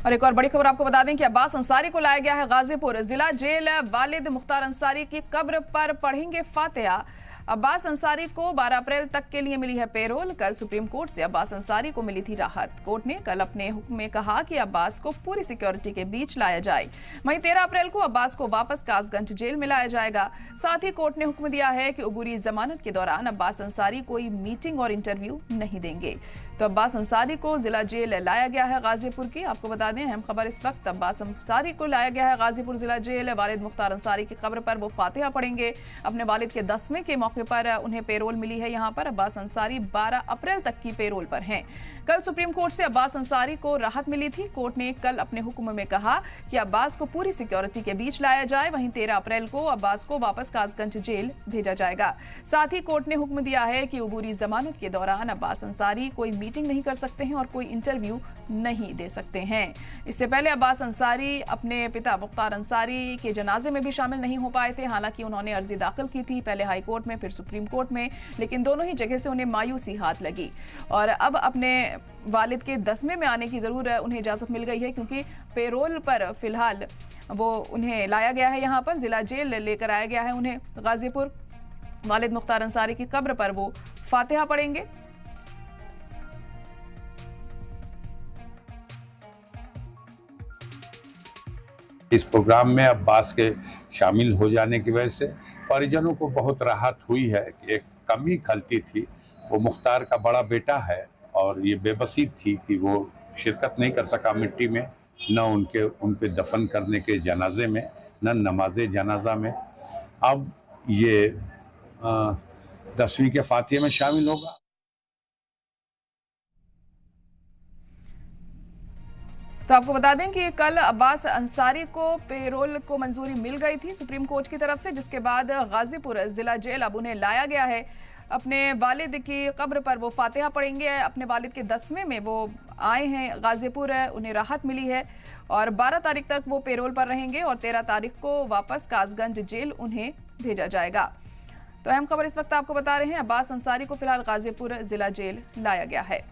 और एक और बड़ी खबर आपको बता दें कि अब्बास अंसारी को लाया गया है गाजीपुर जिला जेल। वालिद मुख्तार अंसारी की कब्र पर पढ़ेंगे फातिहा। अब्बास अंसारी को 12 अप्रैल तक के लिए मिली है पेरोल। कल सुप्रीम कोर्ट से अब्बास अंसारी को मिली थी राहत। कोर्ट ने कल अपने हुक्म में कहा कि अब्बास को पूरी सिक्योरिटी के बीच लाया जाए। वहीं 13 अप्रैल को अब्बास को वापस कासगंज जेल में लाया जाएगा। साथ ही कोर्ट ने हुक्म दिया है कि अबूरी जमानत के दौरान अब्बास अंसारी कोई मीटिंग और इंटरव्यू नहीं देंगे। तो अब्बास अंसारी को जिला जेल लाया गया है गाजीपुर की। आपको बता दें अहम खबर इस वक्त, अब्बास अंसारी को लाया गया है गाजीपुर जिला जेल। वालिद मुख्तार अंसारी की कब्र पर वो फातिहा पढ़ेंगे। अपने वालिद के 10वें के मौके पर उन्हें पेरोल मिली है। यहाँ पर अब्बास अंसारी 12 अप्रैल तक की पेरोल पर हैं। कल सुप्रीम कोर्ट से अब्बास अंसारी को राहत मिली थी। कोर्ट ने कल अपने हुक्म में कहा कि अब्बास को पूरी सिक्योरिटी के बीच लाया जाए। वहीं 13 अप्रैल को अब्बास को वापस कासगंज जेल भेजा जाएगा। साथ ही कोर्ट ने हुक्म दिया है कि अबूरी जमानत के दौरान अब्बास अंसारी कोई मीटिंग नहीं कर सकते हैं और कोई इंटरव्यू नहीं दे सकते हैं। इससे पहले अब्बास अंसारी अपने पिता मुख्तार अंसारी के जनाजे में भी शामिल नहीं हो पाए थे। हालांकि उन्होंने अर्जी दाखिल की थी, पहले हाई कोर्ट में फिर सुप्रीम कोर्ट में, लेकिन दोनों ही जगह से उन्हें मायूसी हाथ लगी और अब अपने वालिद के 10वें में आने की जरूर उन्हें इजाजत मिल गई है, क्योंकि पेरोल पर फिलहाल वो उन्हें लाया गया है। यहाँ पर जिला जेल लेकर आया गया है उन्हें गाजीपुर। वालिद मुख्तार अंसारी की कब्र पर वो फातिहा पढ़ेंगे। इस प्रोग्राम में अब्बास के शामिल हो जाने की वजह से परिजनों को बहुत राहत हुई है। एक कमी खलती थी, वो मुख्तार का बड़ा बेटा है और ये बेबसी थी कि वो शिरकत नहीं कर सका मिट्टी में, न उनके दफन करने के जनाजे में, न नमाज जनाजा में। अब ये 10वीं के फातिहे में शामिल होगा। तो आपको बता दें कि कल अब्बास अंसारी को पेरोल को मंजूरी मिल गई थी सुप्रीम कोर्ट की तरफ से, जिसके बाद गाजीपुर जिला जेल अब उन्हें लाया गया है। अपने वालिद की कब्र पर वो फातिहा पढ़ेंगे। अपने वालिद के 10वें में वो आए हैं गाजीपुर, उन्हें राहत मिली है और 12 तारीख तक वो पेरोल पर रहेंगे और 13 तारीख को वापस कासगंज जेल उन्हें भेजा जाएगा। तो अहम खबर इस वक्त आपको बता रहे हैं, अब्बास अंसारी को फिलहाल गाजीपुर जिला जेल लाया गया है।